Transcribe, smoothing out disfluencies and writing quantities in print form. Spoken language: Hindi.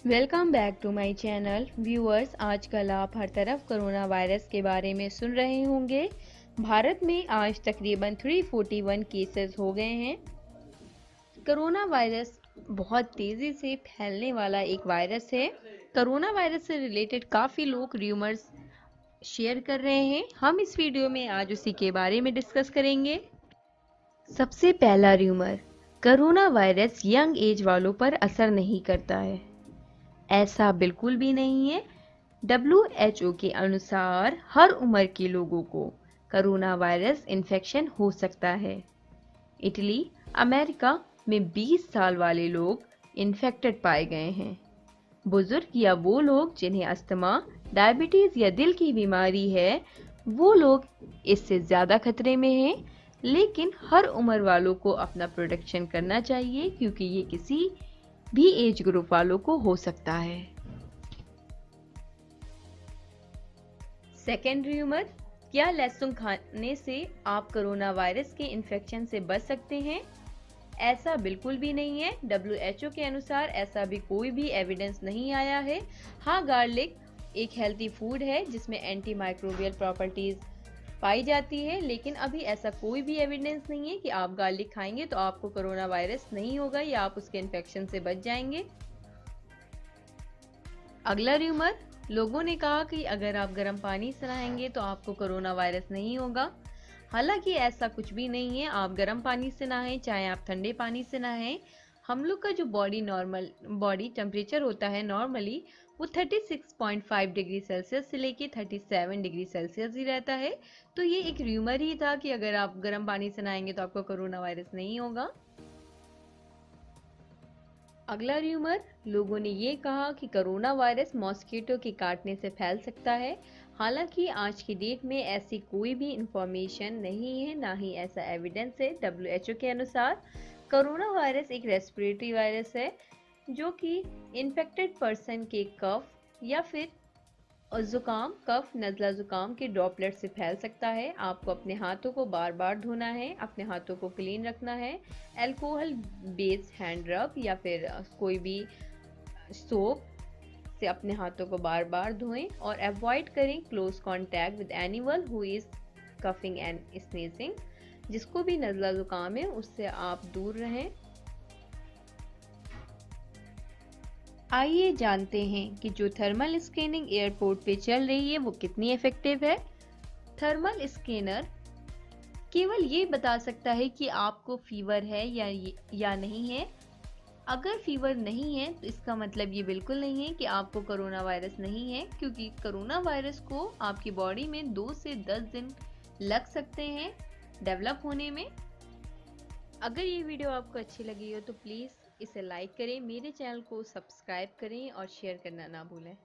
Welcome back to my channel viewers. आजकल आप हर तरफ कोरोना वायरस के बारे में सुन रहे होंगे। भारत में आज तकरीबन 341 केसेस हो गए हैं। कोरोना वायरस बहुत तेज़ी से फैलने वाला एक वायरस है। कोरोना वायरस से रिलेटेड काफ़ी लोग र्यूमर्स शेयर कर रहे हैं। हम इस वीडियो में आज उसी के बारे में डिस्कस करेंगे। सबसे पहला rumour, corona virus young age वालों पर असर नहीं करता है। ऐसा बिल्कुल भी नहीं है। WHO के अनुसार हर उम्र के लोगों को कोरोना वायरस इन्फेक्शन हो सकता है। इटली, अमेरिका में 20 साल वाले लोग इन्फेक्टेड पाए गए हैं। बुजुर्ग या वो लोग जिन्हें अस्थमा, डायबिटीज या दिल की बीमारी है, वो लोग इससे ज़्यादा खतरे में हैं। लेकिन हर उम्र वालों को अपना प्रोटेक्शन करना चाहिए क्योंकि ये किसी भी एज ग्रुप वालों को हो सकता है। सेकेंड र्यूमर, क्या लहसुन खाने से आप कोरोना वायरस के इन्फेक्शन से बच सकते हैं? ऐसा बिल्कुल भी नहीं है। WHO के अनुसार ऐसा भी कोई भी एविडेंस नहीं आया है। हाँ, गार्लिक एक हेल्थी फूड है जिसमें एंटी माइक्रोबियल प्रॉपर्टीज पाई जाती है, लेकिन अभी ऐसा कोई भी एविडेंस नहीं है कि आप गार्लिक खाएंगे तो आपको कोरोना वायरस नहीं होगा या आप उसके इन्फेक्शन से बच जाएंगे। अगला र्यूमर, लोगों ने कहा कि अगर आप गर्म पानी से नहाएंगे तो आपको कोरोना वायरस नहीं होगा। हालांकि ऐसा कुछ भी नहीं है। आप गर्म पानी से नहाएं चाहे आप ठंडे पानी से नहाएं, हम लोग का जो बॉडी टेम्परेचर होता है नॉर्मली वो 36.5 डिग्री सेल्सियस से लेके 37 डिग्री सेल्सियस ही रहता है। तो ये एक र्यूमर ही था कि अगर आप गर्म पानी से नहाएंगे तो आपको कोरोना वायरस नहीं होगा। अगला र्यूमर, लोगों ने ये कहा कि कोरोना वायरस मॉस्किटो के काटने से फैल सकता है। हालांकि आज की डेट में ऐसी कोई भी इंफॉर्मेशन नहीं है, ना ही ऐसा एविडेंस है। WHO के अनुसार कोरोना वायरस एक रेस्पिरेटरी वायरस है जो कि इन्फेक्टेड पर्सन के कफ या फिर और जुकाम, कफ, नज़ला जुकाम के ड्रॉपलेट से फैल सकता है। आपको अपने हाथों को बार बार धोना है, अपने हाथों को क्लीन रखना है। अल्कोहल बेस्ड हैंड रब या फिर कोई भी सोप से अपने हाथों को बार बार धोएं और अवॉइड करें close contact with animal who is coughing and sneezing. जिसको भी नज़ला जुकाम है उससे आप दूर रहें। आइए जानते हैं कि जो थर्मल स्कैनिंग एयरपोर्ट पे चल रही है वो कितनी इफेक्टिव है। थर्मल स्कैनर केवल ये बता सकता है कि आपको फीवर है या नहीं है। अगर फीवर नहीं है तो इसका मतलब ये बिल्कुल नहीं है कि आपको कोरोना वायरस नहीं है, क्योंकि कोरोना वायरस को आपकी बॉडी में 2 से 10 दिन लग सकते हैं डेवलप होने में। अगर ये वीडियो आपको अच्छी लगी हो तो प्लीज़ इसे लाइक करें, मेरे चैनल को सब्सक्राइब करें और शेयर करना ना भूलें।